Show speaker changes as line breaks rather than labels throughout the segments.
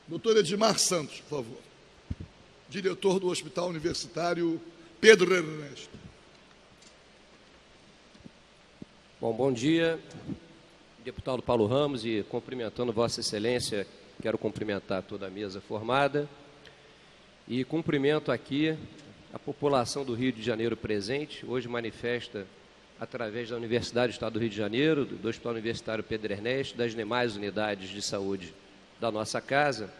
Doutor Edmar Santos, por favor. Diretor do Hospital Universitário Pedro Ernesto.
Bom dia, deputado Paulo Ramos, e cumprimentando Vossa Excelência, quero cumprimentar toda a mesa formada e cumprimento aqui a população do Rio de Janeiro presente, hoje manifesta através da Universidade do Estado do Rio de Janeiro, do Hospital Universitário Pedro Ernesto, das demais unidades de saúde da nossa casa.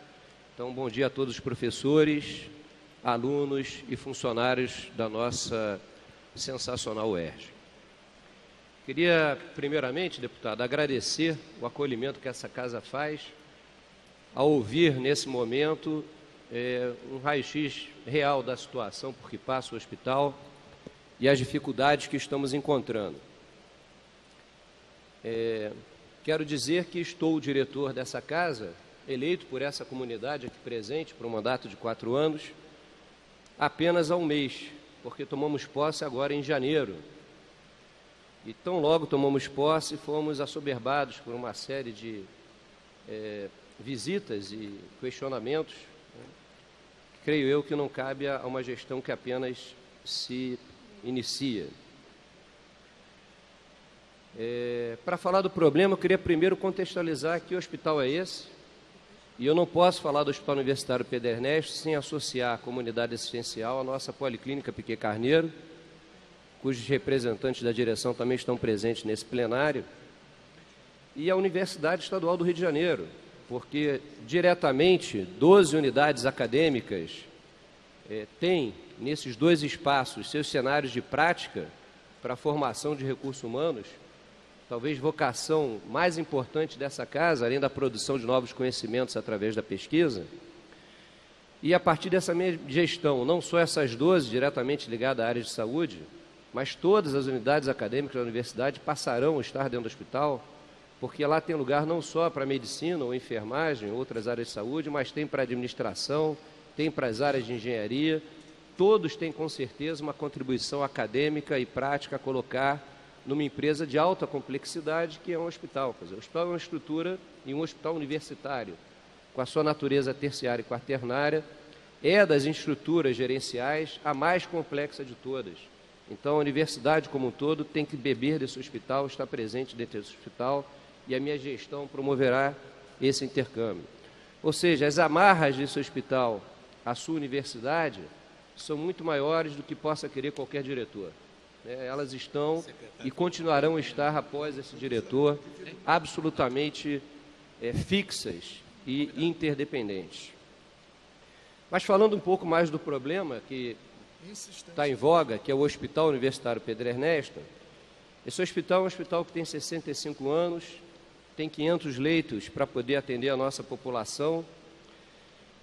Então, bom dia a todos os professores, alunos e funcionários da nossa sensacional UERJ. Queria, primeiramente, deputado, agradecer o acolhimento que essa casa faz ao ouvir, nesse momento, um raio-x real da situação por que passa o hospital e as dificuldades que estamos encontrando. Quero dizer que estou o diretor dessa casa, eleito por essa comunidade aqui presente, por um mandato de 4 anos, apenas há um mês, porque tomamos posse agora em janeiro. E tão logo tomamos posse, fomos assoberbados por uma série de visitas e questionamentos, né? Creio eu que não cabe a uma gestão que apenas se inicia. Para falar do problema, eu queria primeiro contextualizar que hospital é esse, e eu não posso falar do Hospital Universitário Pedro Ernesto sem associar a comunidade assistencial à nossa Policlínica Piquet Carneiro, cujos representantes da direção também estão presentes nesse plenário, e a Universidade Estadual do Rio de Janeiro, porque diretamente 12 unidades acadêmicas têm, nesses 2 espaços, seus cenários de prática para a formação de recursos humanos, talvez vocação mais importante dessa casa, além da produção de novos conhecimentos através da pesquisa. E a partir dessa minha gestão, não só essas 12 diretamente ligadas à área de saúde, mas todas as unidades acadêmicas da universidade passarão a estar dentro do hospital, porque lá tem lugar não só para medicina ou enfermagem, outras áreas de saúde, mas tem para administração, tem para as áreas de engenharia. Todos têm, com certeza, uma contribuição acadêmica e prática a colocar numa empresa de alta complexidade, que é um hospital. Quer dizer, o hospital é uma estrutura, e um hospital universitário, com a sua natureza terciária e quaternária, é das estruturas gerenciais a mais complexa de todas. Então, a universidade como um todo tem que beber desse hospital, estar presente dentro desse hospital, e a minha gestão promoverá esse intercâmbio. Ou seja, as amarras desse hospital à sua universidade são muito maiores do que possa querer qualquer diretor. Elas estão e continuarão a estar, após esse diretor, absolutamente fixas e interdependentes. Mas falando um pouco mais do problema que está em voga, que é o Hospital Universitário Pedro Ernesto, esse hospital é um hospital que tem 65 anos, tem 500 leitos para poder atender a nossa população,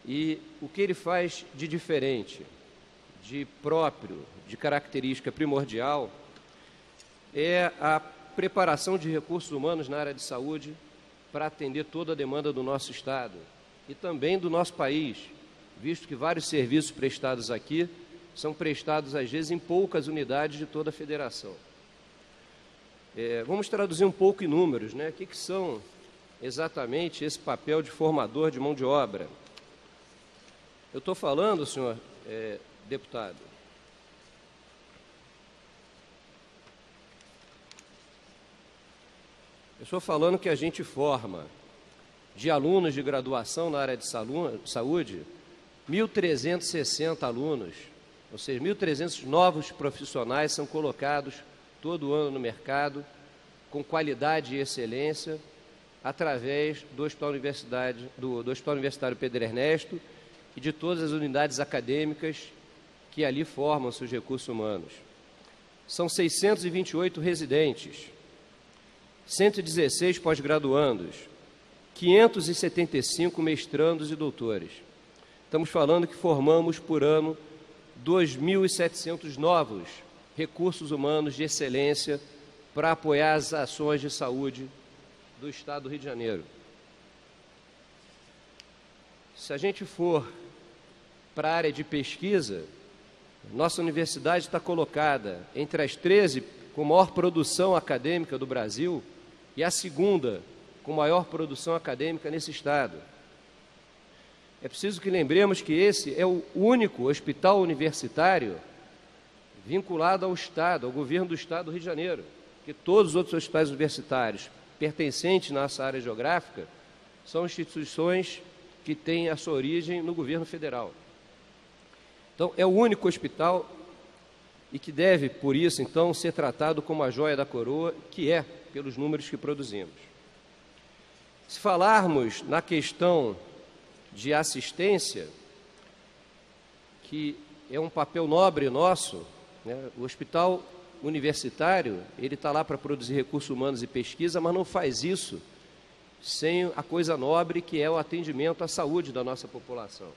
e o que ele faz de diferente, de próprio, de característica primordial, é a preparação de recursos humanos na área de saúde para atender toda a demanda do nosso Estado e também do nosso país, visto que vários serviços prestados aqui são prestados, às vezes, em poucas unidades de toda a federação. Vamos traduzir um pouco em números, né? O que são exatamente esse papel de formador de mão de obra? Eu estou falando, senhor deputado, eu estou falando que a gente forma de alunos de graduação na área de saúde 1.360 alunos, ou seja, 1.300 novos profissionais são colocados todo ano no mercado, com qualidade e excelência, através do Hospital Universitário Pedro Ernesto e de todas as unidades acadêmicas que ali formam seus recursos humanos. São 628 residentes, 116 pós-graduandos, 575 mestrandos e doutores. Estamos falando que formamos por ano 2.700 novos recursos humanos de excelência para apoiar as ações de saúde do Estado do Rio de Janeiro. Se a gente for para a área de pesquisa, nossa universidade está colocada entre as 13 com maior produção acadêmica do Brasil e a segunda com maior produção acadêmica nesse Estado. é preciso que lembremos que esse é o único hospital universitário vinculado ao Estado, ao governo do Estado do Rio de Janeiro, que todos os outros hospitais universitários pertencentes à nossa área geográfica são instituições que têm a sua origem no governo federal. Então, é o único hospital e que deve, por isso, então, ser tratado como a joia da coroa, que é, pelos números que produzimos. Se falarmos na questão de assistência, que é um papel nobre nosso, né? O hospital universitário, ele está lá para produzir recursos humanos e pesquisa, mas não faz isso sem a coisa nobre que é o atendimento à saúde da nossa população.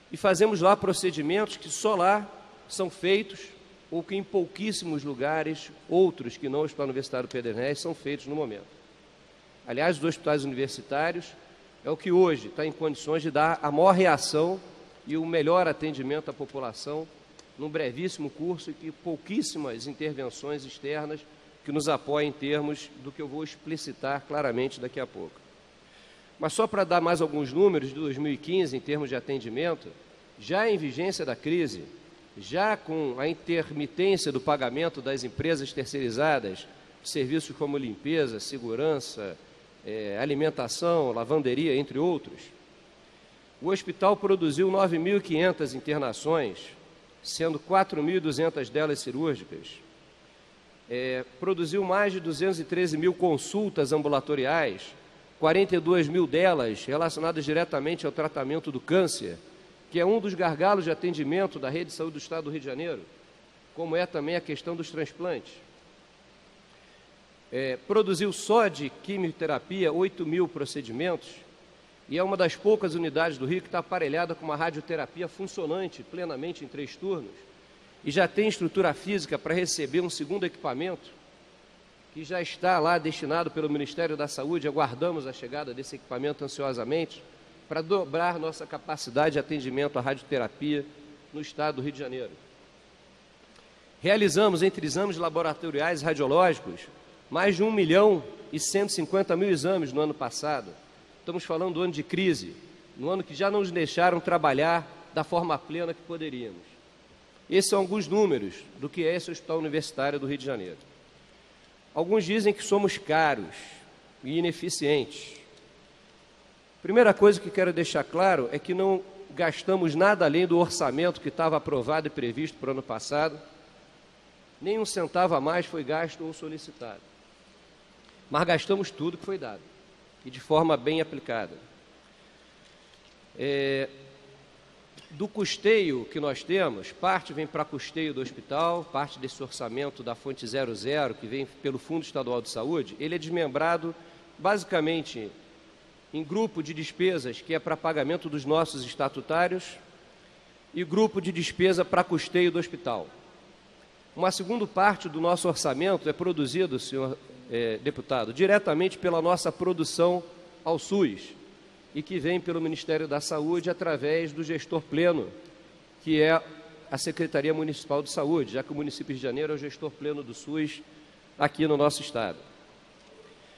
E fazemos lá procedimentos que só lá são feitos, ou que em pouquíssimos lugares, outros que não o Hospital Universitário Pedro Ernesto, são feitos no momento. Aliás, os hospitais universitários é o que hoje está em condições de dar a maior reação e o melhor atendimento à população num brevíssimo curso e que pouquíssimas intervenções externas que nos apoiem em termos do que eu vou explicitar claramente daqui a pouco. Mas só para dar mais alguns números de 2015 em termos de atendimento, já em vigência da crise, já com a intermitência do pagamento das empresas terceirizadas, serviços como limpeza, segurança, alimentação, lavanderia, entre outros, o hospital produziu 9.500 internações, sendo 4.200 delas cirúrgicas, produziu mais de 213 mil consultas ambulatoriais, 42 mil delas relacionadas diretamente ao tratamento do câncer, que é um dos gargalos de atendimento da rede de saúde do Estado do Rio de Janeiro, como é também a questão dos transplantes. Produziu só de quimioterapia 8 mil procedimentos e é uma das poucas unidades do Rio que está aparelhada com uma radioterapia funcionante plenamente em 3 turnos e já tem estrutura física para receber um segundo equipamento que já está lá destinado pelo Ministério da Saúde. Aguardamos a chegada desse equipamento ansiosamente para dobrar nossa capacidade de atendimento à radioterapia no Estado do Rio de Janeiro. Realizamos, entre exames laboratoriais e radiológicos, mais de 1.150.000 exames no ano passado. Estamos falando do ano de crise, no ano que já não nos deixaram trabalhar da forma plena que poderíamos. Esses são alguns números do que é esse Hospital Universitário do Rio de Janeiro. Alguns dizem que somos caros e ineficientes. Primeira coisa que quero deixar claro é que não gastamos nada além do orçamento que estava aprovado e previsto para o ano passado. Nem um centavo a mais foi gasto ou solicitado. Mas gastamos tudo que foi dado, e de forma bem aplicada. Do custeio que nós temos, parte vem para custeio do hospital, parte desse orçamento da fonte 00, que vem pelo Fundo Estadual de Saúde, ele é desmembrado basicamente em grupo de despesas, que é para pagamento dos nossos estatutários, e grupo de despesa para custeio do hospital. Uma segunda parte do nosso orçamento é produzido, senhor deputado, diretamente pela nossa produção ao SUS e que vem pelo Ministério da Saúde através do gestor pleno, que é a Secretaria Municipal de Saúde, já que o município de Rio de Janeiro é o gestor pleno do SUS aqui no nosso estado.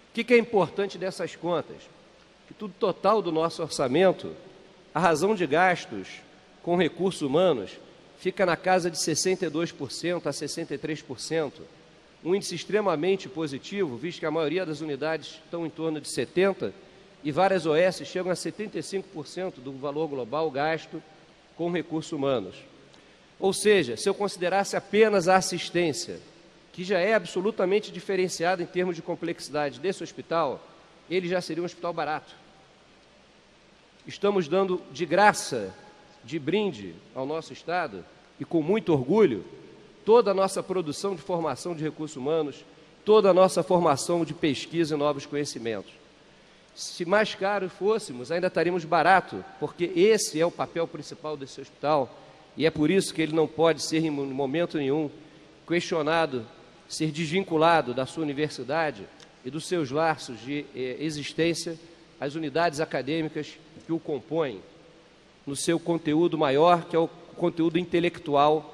O que é importante dessas contas? Que tudo total do nosso orçamento, a razão de gastos com recursos humanos, fica na casa de 62% a 63%, um índice extremamente positivo, visto que a maioria das unidades estão em torno de 70% e várias OS chegam a 75% do valor global gasto com recursos humanos. Ou seja, se eu considerasse apenas a assistência, que já é absolutamente diferenciada em termos de complexidade desse hospital, ele já seria um hospital barato. Estamos dando de graça, de brinde ao nosso Estado, e com muito orgulho, toda a nossa produção de formação de recursos humanos, toda a nossa formação de pesquisa e novos conhecimentos. Se mais caro fôssemos, ainda estaríamos barato, porque esse é o papel principal desse hospital, e é por isso que ele não pode ser, em momento nenhum, questionado, ser desvinculado da sua universidade e dos seus laços de existência, as unidades acadêmicas que o compõem, no seu conteúdo maior, que é o conteúdo intelectual,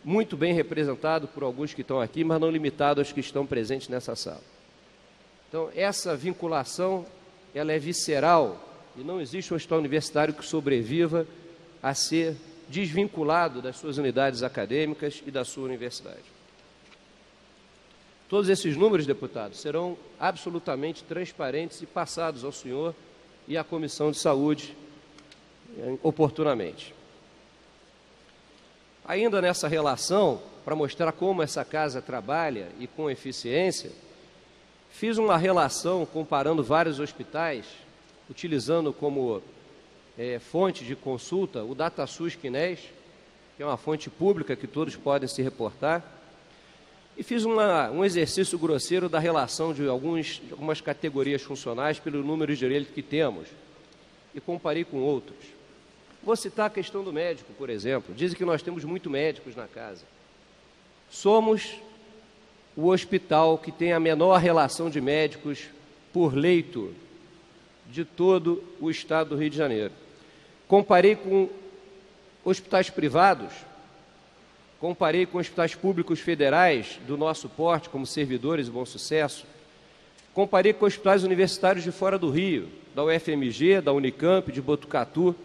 muito bem representado por alguns que estão aqui, mas não limitado aos que estão presentes nessa sala. Então, essa vinculação, ela é visceral e não existe um hospital universitário que sobreviva a ser desvinculado das suas unidades acadêmicas e da sua universidade. Todos esses números, deputados, serão absolutamente transparentes e passados ao senhor e à Comissão de Saúde oportunamente. Ainda nessa relação, para mostrar como essa casa trabalha e com eficiência, fiz uma relação comparando vários hospitais, utilizando como fonte de consulta o DataSUS Quinés, que é uma fonte pública que todos podem se reportar, e fiz um exercício grosseiro da relação de algumas categorias funcionais pelo número de direitos que temos, e comparei com outros. Vou citar a questão do médico, por exemplo. Dizem que nós temos muitos médicos na casa. Somos o hospital que tem a menor relação de médicos por leito de todo o estado do Rio de Janeiro. Comparei com hospitais privados, comparei com hospitais públicos federais do nosso porte, como Servidores e Bom Sucesso, comparei com hospitais universitários de fora do Rio, da UFMG, da Unicamp, de Botucatu,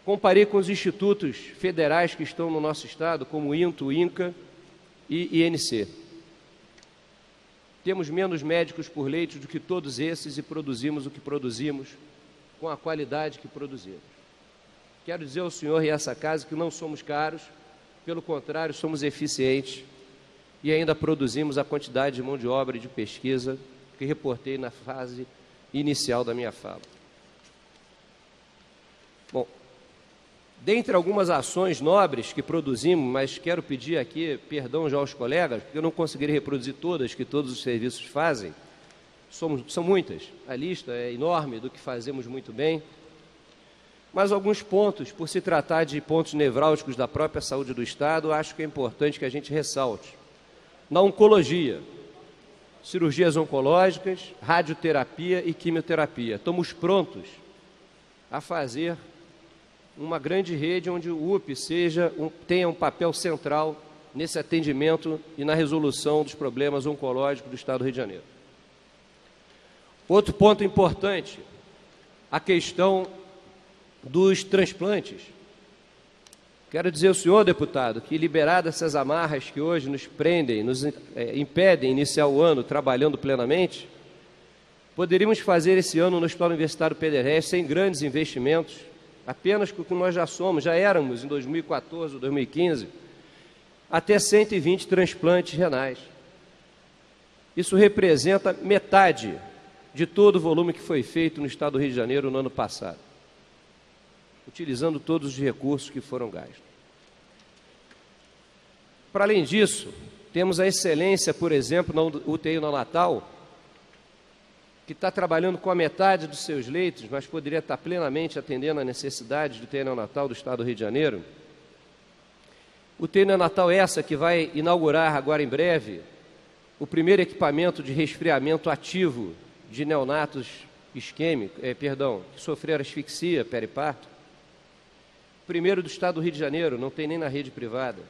comparei com os institutos federais que estão no nosso estado, como INTO, INCA e INC. Temos menos médicos por leito do que todos esses e produzimos o que produzimos com a qualidade que produzimos. Quero dizer ao senhor e a essa casa que não somos caros, pelo contrário, somos eficientes e ainda produzimos a quantidade de mão de obra e de pesquisa que reportei na fase inicial da minha fala. Bom, dentre algumas ações nobres que produzimos, mas quero pedir aqui perdão já aos colegas, porque eu não conseguirei reproduzir todas que todos os serviços fazem, são muitas, a lista é enorme do que fazemos muito bem, mas alguns pontos, por se tratar de pontos nevrálgicos da própria saúde do Estado, acho que é importante que a gente ressalte. Na oncologia, cirurgias oncológicas, radioterapia e quimioterapia, estamos prontos a fazer uma grande rede onde o UPE tenha um papel central nesse atendimento e na resolução dos problemas oncológicos do Estado do Rio de Janeiro. Outro ponto importante, a questão dos transplantes. Quero dizer ao senhor, deputado, que liberadas essas amarras que hoje nos prendem, nos impedem iniciar o ano trabalhando plenamente, poderíamos fazer esse ano no Hospital Universitário Pedro Ernesto sem grandes investimentos, apenas com o que nós já éramos em 2014 ou 2015, até 120 transplantes renais. Isso representa metade de todo o volume que foi feito no Estado do Rio de Janeiro no ano passado, utilizando todos os recursos que foram gastos. Para além disso, temos a excelência, por exemplo, na UTI neonatal, que está trabalhando com a metade dos seus leitos, mas poderia estar plenamente atendendo a necessidade de UTI neonatal do Estado do Rio de Janeiro. UTI neonatal essa que vai inaugurar agora em breve o primeiro equipamento de resfriamento ativo de neonatos que sofreram asfixia periparto. Primeiro do Estado do Rio de Janeiro, não tem nem na rede privada.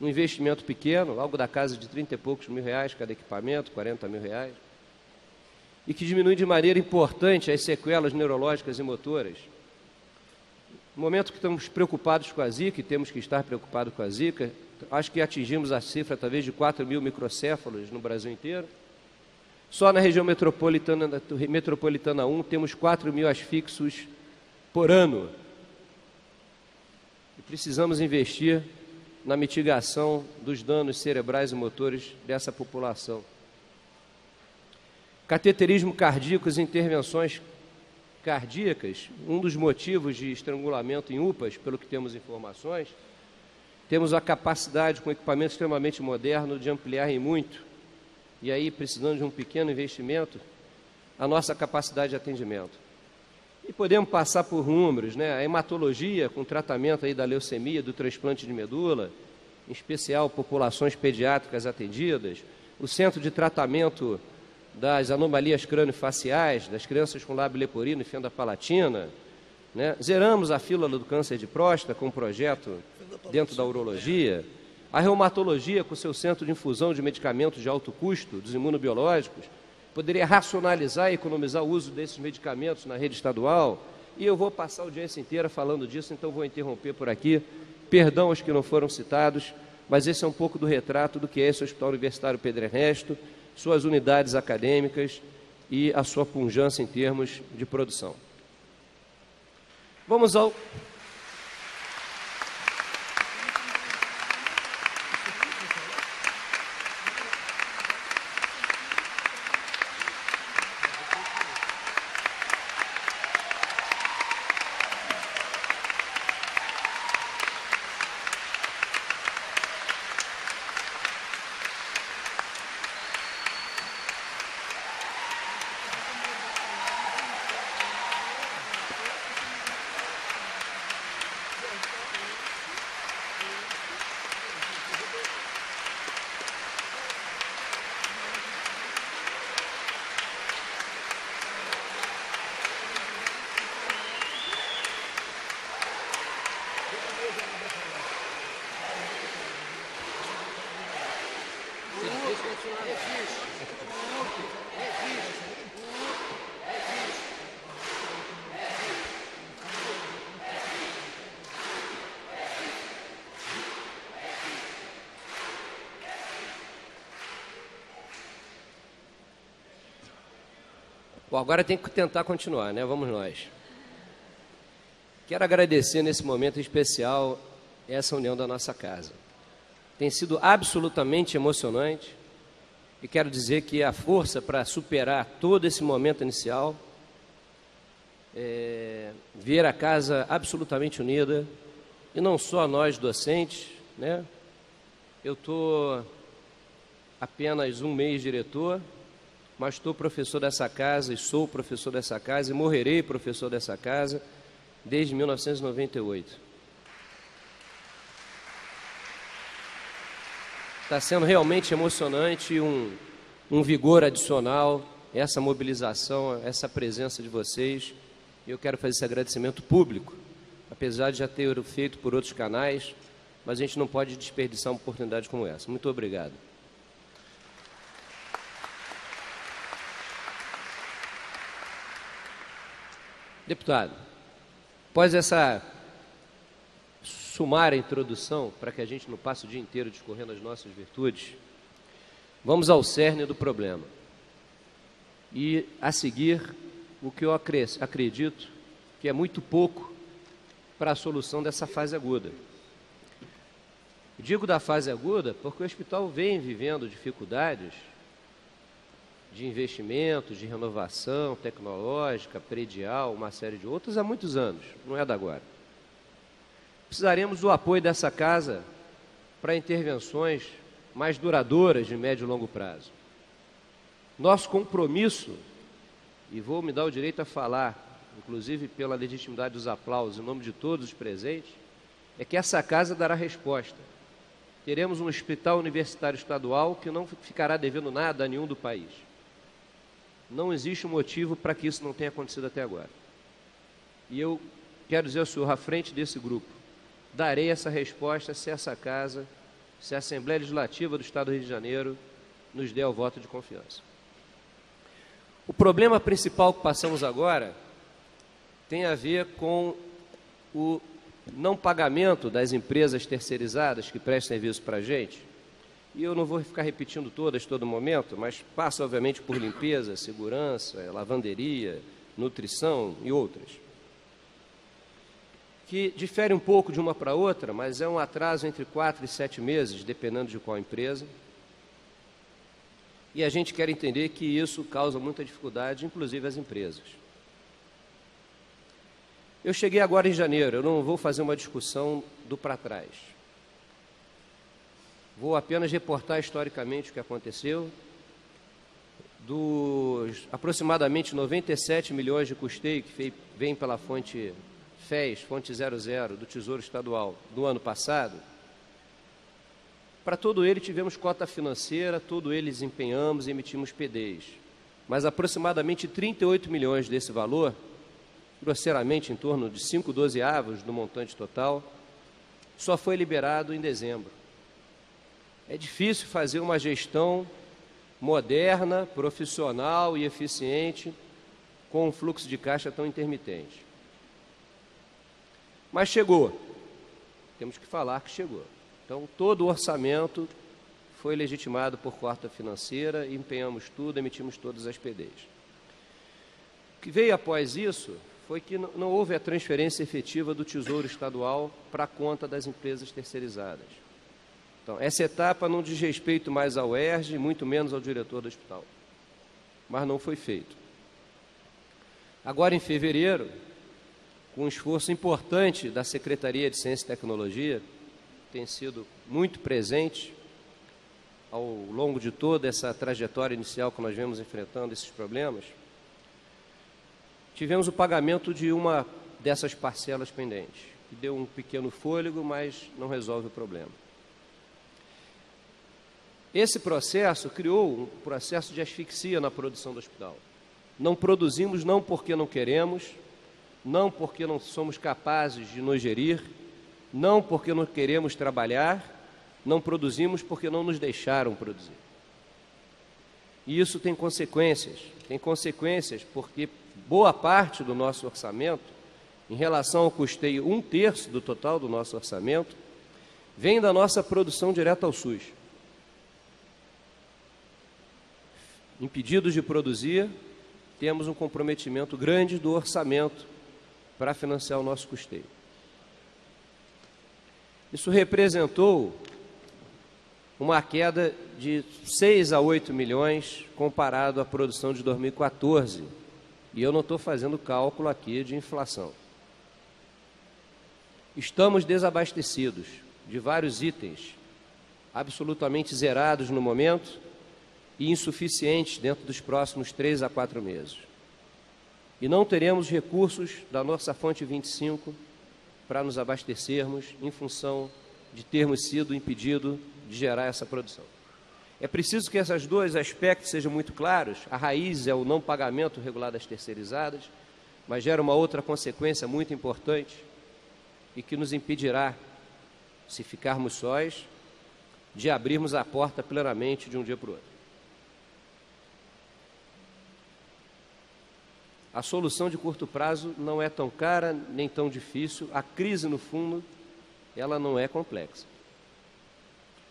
Um investimento pequeno, algo da casa de 30 e poucos mil reais cada equipamento, 40 mil reais, e que diminui de maneira importante as sequelas neurológicas e motoras. No momento que estamos preocupados com a Zika, e temos que estar preocupados com a Zika, acho que atingimos a cifra talvez de 4 mil microcéfalos no Brasil inteiro. Só na região metropolitana 1 temos 4 mil asfixos por ano. E precisamos investir na mitigação dos danos cerebrais e motores dessa população. Cateterismo cardíaco e intervenções cardíacas, um dos motivos de estrangulamento em UPAs, pelo que temos informações, temos a capacidade, com equipamento extremamente moderno, de ampliar em muito, e aí precisando de um pequeno investimento, a nossa capacidade de atendimento. E podemos passar por números, né? A hematologia, com tratamento aí da leucemia, do transplante de medula, em especial populações pediátricas atendidas, o centro de tratamento das anomalias crâniofaciais, das crianças com lábio leporino e fenda palatina, né? Zeramos a fila do câncer de próstata com um projeto dentro da urologia, a reumatologia com seu centro de infusão de medicamentos de alto custo, dos imunobiológicos, poderia racionalizar e economizar o uso desses medicamentos na rede estadual, e eu vou passar a audiência inteira falando disso, então vou interromper por aqui. Perdão aos que não foram citados, mas esse é um pouco do retrato do que é esse Hospital Universitário Pedro Ernesto, suas unidades acadêmicas e a sua pujança em termos de produção. Vamos ao... Bom, agora tem que tentar continuar, né? Vamos nós. Quero agradecer nesse momento especial essa união da nossa casa. Tem sido absolutamente emocionante e quero dizer que a força para superar todo esse momento inicial é ver a casa absolutamente unida, e não só nós docentes, né? Eu estou apenas um mês diretor, mas estou professor dessa casa e sou professor dessa casa e morrerei professor dessa casa desde 1998. Está sendo realmente emocionante, um vigor adicional, essa mobilização, essa presença de vocês. Eu quero fazer esse agradecimento público, apesar de já ter feito por outros canais, mas a gente não pode desperdiçar uma oportunidade como essa. Muito obrigado. Deputado, após essa sumária introdução, para que a gente não passe o dia inteiro discorrendo as nossas virtudes, vamos ao cerne do problema. E, a seguir, o que eu acredito que é muito pouco para a solução dessa fase aguda. Digo da fase aguda porque o hospital vem vivendo dificuldades de investimentos, de renovação tecnológica, predial, uma série de outras há muitos anos, não é da agora. Precisaremos do apoio dessa casa para intervenções mais duradouras de médio e longo prazo. Nosso compromisso, e vou me dar o direito a falar, inclusive pela legitimidade dos aplausos, em nome de todos os presentes, é que essa casa dará resposta. Teremos um hospital universitário estadual que não ficará devendo nada a nenhum do país. Não existe um motivo para que isso não tenha acontecido até agora. E eu quero dizer ao senhor, à frente desse grupo, darei essa resposta se essa casa, se a Assembleia Legislativa do Estado do Rio de Janeiro nos der o voto de confiança. O problema principal que passamos agora tem a ver com o não pagamento das empresas terceirizadas que prestam serviço para a gente. E eu não vou ficar repetindo todas, todo momento, mas passa, obviamente, por limpeza, segurança, lavanderia, nutrição e outras. Que difere um pouco de uma para outra, mas é um atraso entre 4 e 7 meses, dependendo de qual empresa. E a gente quer entender que isso causa muita dificuldade, inclusive às empresas. Eu cheguei agora em janeiro, eu não vou fazer uma discussão do para trás. Vou apenas reportar historicamente o que aconteceu. Dos aproximadamente 97 milhões de custeio que vem pela fonte FES, fonte 00, do Tesouro Estadual, do ano passado, para todo ele tivemos cota financeira, todo ele desempenhamos e emitimos PDs. Mas aproximadamente 38 milhões desse valor, grosseiramente em torno de 5/12 do montante total, só foi liberado em dezembro. É difícil fazer uma gestão moderna, profissional e eficiente, com um fluxo de caixa tão intermitente. Mas chegou. Temos que falar que chegou. Então, todo o orçamento foi legitimado por cota financeira, empenhamos tudo, emitimos todas as PDs. O que veio após isso foi que não houve a transferência efetiva do Tesouro Estadual para a conta das empresas terceirizadas. Então, essa etapa não diz respeito mais ao ERJ, muito menos ao diretor do hospital. Mas não foi feito. Agora, em fevereiro, com um esforço importante da Secretaria de Ciência e Tecnologia, tem sido muito presente ao longo de toda essa trajetória inicial que nós vemos enfrentando esses problemas, tivemos o pagamento de uma dessas parcelas pendentes, que deu um pequeno fôlego, mas não resolve o problema. Esse processo criou um processo de asfixia na produção do hospital. Não produzimos não porque não queremos, não porque não somos capazes de nos gerir, não porque não queremos trabalhar, não produzimos porque não nos deixaram produzir. E isso tem consequências. Tem consequências porque boa parte do nosso orçamento, em relação ao custeio, 1/3 do total do nosso orçamento, vem da nossa produção direta ao SUS. Impedidos de produzir, temos um comprometimento grande do orçamento para financiar o nosso custeio. Isso representou uma queda de 6 a 8 milhões comparado à produção de 2014. E eu não estou fazendo cálculo aqui de inflação. Estamos desabastecidos de vários itens, absolutamente zerados no momento e insuficientes dentro dos próximos 3 a 4 meses. E não teremos recursos da nossa fonte 25 para nos abastecermos em função de termos sido impedidos de gerar essa produção. É preciso que esses dois aspectos sejam muito claros. A raiz é o não pagamento regular das terceirizadas, mas gera uma outra consequência muito importante e que nos impedirá, se ficarmos sós, de abrirmos a porta plenamente de um dia para o outro. A solução de curto prazo não é tão cara nem tão difícil. A crise, no fundo, ela não é complexa.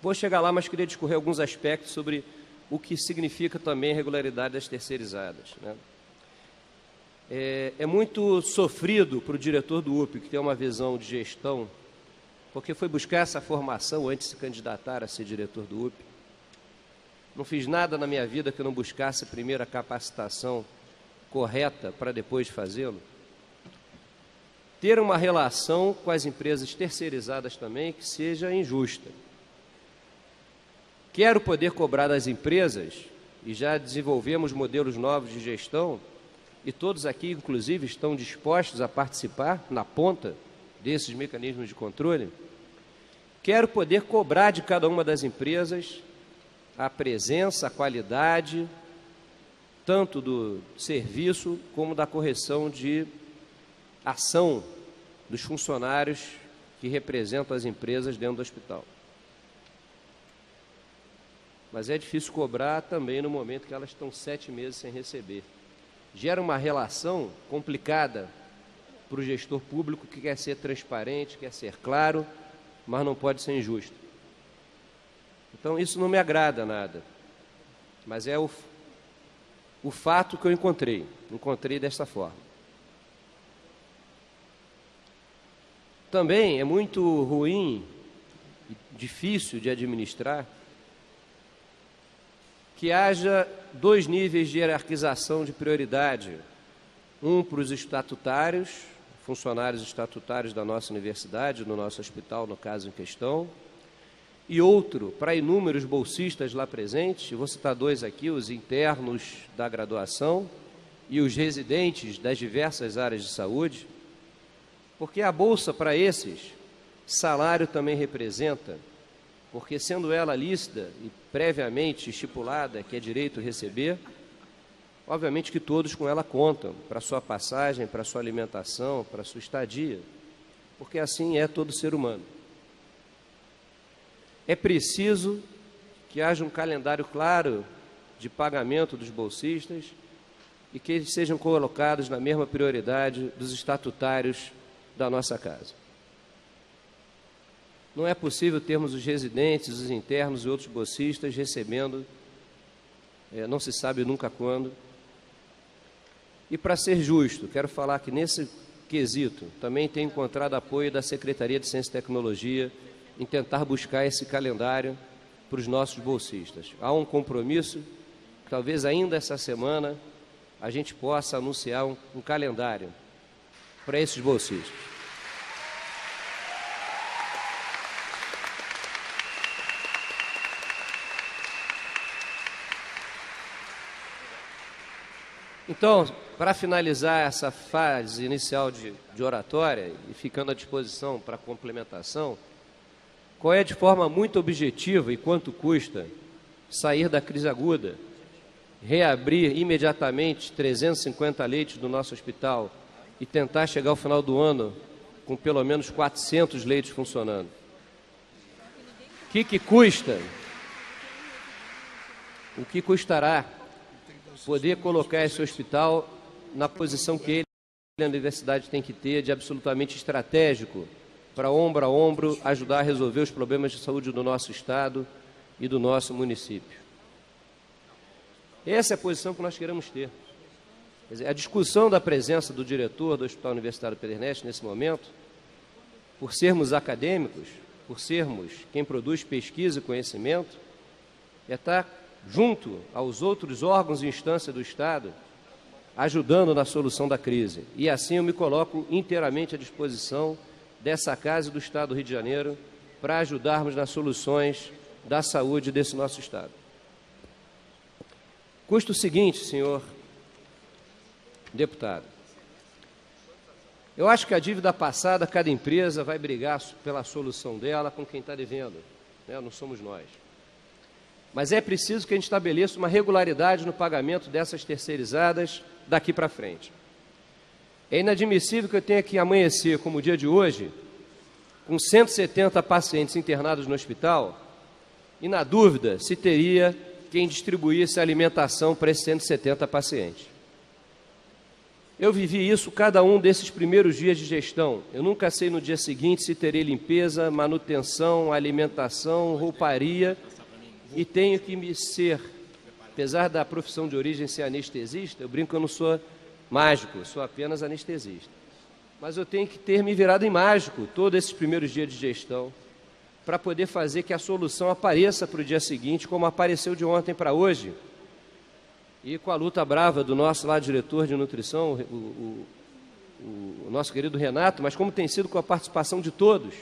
Vou chegar lá, mas queria discorrer alguns aspectos sobre o que significa também a regularidade das terceirizadas, né? É muito sofrido para o diretor do UP, que tem uma visão de gestão, porque foi buscar essa formação antes de se candidatar a ser diretor do UP. Não fiz nada na minha vida que eu não buscasse primeiro a capacitação correta para depois fazê-lo. Ter uma relação com as empresas terceirizadas também que seja injusta. Quero poder cobrar das empresas, e já desenvolvemos modelos novos de gestão, e todos aqui, inclusive, estão dispostos a participar na ponta desses mecanismos de controle. Quero poder cobrar de cada uma das empresas a presença, a qualidade, tanto do serviço como da correção de ação dos funcionários que representam as empresas dentro do hospital. Mas é difícil cobrar também no momento que elas estão 7 meses sem receber. Gera uma relação complicada para o gestor público que quer ser transparente, quer ser claro, mas não pode ser injusto. Então, isso não me agrada nada, mas é o fato que eu encontrei desta forma. Também é muito ruim e difícil de administrar que haja 2 níveis de hierarquização de prioridade, um para os estatutários, funcionários estatutários da nossa universidade, do nosso hospital, no caso em questão, e outro para inúmeros bolsistas lá presentes. Vou citar 2 aqui, os internos da graduação e os residentes das diversas áreas de saúde, porque a bolsa para esses, salário também representa, porque sendo ela lícita e previamente estipulada que é direito receber, obviamente que todos com ela contam para sua passagem, para sua alimentação, para sua estadia, porque assim é todo ser humano. É preciso que haja um calendário claro de pagamento dos bolsistas e que eles sejam colocados na mesma prioridade dos estatutários da nossa casa. Não é possível termos os residentes, os internos e outros bolsistas recebendo, não se sabe nunca quando. E para ser justo, quero falar que nesse quesito também tenho encontrado apoio da Secretaria de Ciência e Tecnologia em tentar buscar esse calendário para os nossos bolsistas. Há um compromisso que talvez ainda essa semana a gente possa anunciar um calendário para esses bolsistas. Então, para finalizar essa fase inicial de oratória e ficando à disposição para complementação, qual é de forma muito objetiva e quanto custa sair da crise aguda, reabrir imediatamente 350 leitos do nosso hospital e tentar chegar ao final do ano com pelo menos 400 leitos funcionando? O que custa? O que custará poder colocar esse hospital na posição que ele, a universidade, tem que ter de absolutamente estratégico para ombro a ombro ajudar a resolver os problemas de saúde do nosso estado e do nosso município? Essa é a posição que nós queremos ter. Quer dizer, a discussão da presença do diretor do Hospital Universitário Pedro Ernesto nesse momento, por sermos acadêmicos, por sermos quem produz pesquisa e conhecimento, é estar junto aos outros órgãos e instâncias do Estado, ajudando na solução da crise. E assim eu me coloco inteiramente à disposição dessa casa e do Estado do Rio de Janeiro para ajudarmos nas soluções da saúde desse nosso Estado. Custa o seguinte, senhor deputado. Eu acho que a dívida passada, cada empresa vai brigar pela solução dela com quem está devendo, né? Não somos nós. Mas é preciso que a gente estabeleça uma regularidade no pagamento dessas terceirizadas daqui para frente. É inadmissível que eu tenha que amanhecer, como o dia de hoje, com 170 pacientes internados no hospital e, na dúvida, se teria quem distribuísse a alimentação para esses 170 pacientes. Eu vivi isso cada um desses primeiros dias de gestão. Eu nunca sei no dia seguinte se terei limpeza, manutenção, alimentação, rouparia. E tenho que me ser, apesar da profissão de origem ser anestesista, eu brinco que eu não sou mágico, sou apenas anestesista. Mas eu tenho que ter me virado em mágico todos esses primeiros dias de gestão para poder fazer que a solução apareça para o dia seguinte, como apareceu de ontem para hoje. E com a luta brava do nosso lá diretor de nutrição, o nosso querido Renato, mas como tem sido com a participação de todos.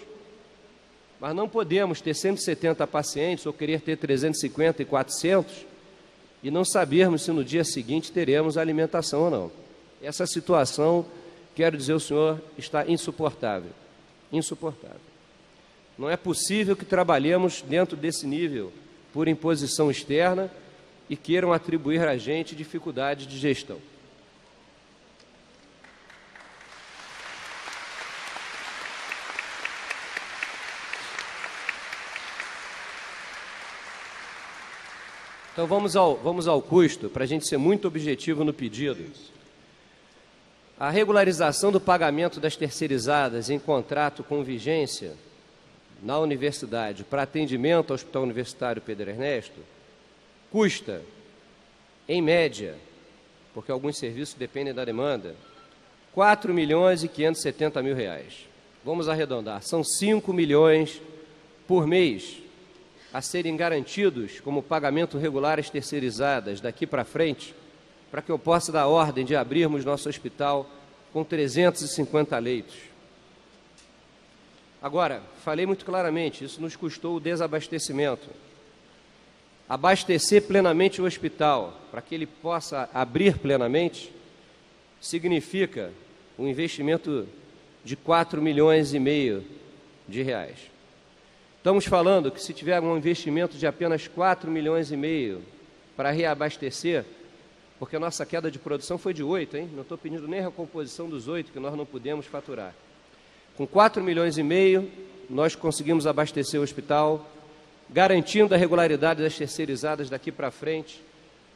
Mas não podemos ter 170 pacientes ou querer ter 350 e 400 e não sabermos se no dia seguinte teremos alimentação ou não. Essa situação, quero dizer ao senhor, está insuportável. Insuportável. Não é possível que trabalhemos dentro desse nível por imposição externa e queiram atribuir a gente dificuldades de gestão. Então vamos ao custo, para a gente ser muito objetivo no pedido. A regularização do pagamento das terceirizadas em contrato com vigência na universidade para atendimento ao Hospital Universitário Pedro Ernesto custa, em média, porque alguns serviços dependem da demanda, R$ 4.570.000. Vamos arredondar, são 5 milhões por mês a serem garantidos como pagamento regular às terceirizadas daqui para frente, para que eu possa dar ordem de abrirmos nosso hospital com 350 leitos. Agora, falei muito claramente, isso nos custou o desabastecimento. Abastecer plenamente o hospital, para que ele possa abrir plenamente, significa um investimento de 4,5 milhões de reais. Estamos falando que se tiver um investimento de apenas 4,5 milhões para reabastecer, porque a nossa queda de produção foi de 8, hein? Não estou pedindo nem a recomposição dos 8 que nós não pudemos faturar. Com 4,5 milhões, nós conseguimos abastecer o hospital, garantindo a regularidade das terceirizadas daqui para frente,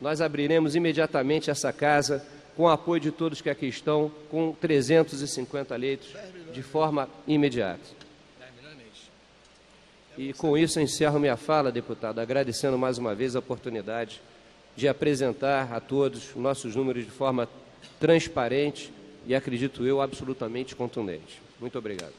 nós abriremos imediatamente essa casa com o apoio de todos que aqui estão, com 350 leitos, de forma imediata. E com isso eu encerro minha fala, deputado, agradecendo mais uma vez a oportunidade de apresentar a todos nossos números de forma transparente e, acredito eu, absolutamente contundente. Muito obrigado.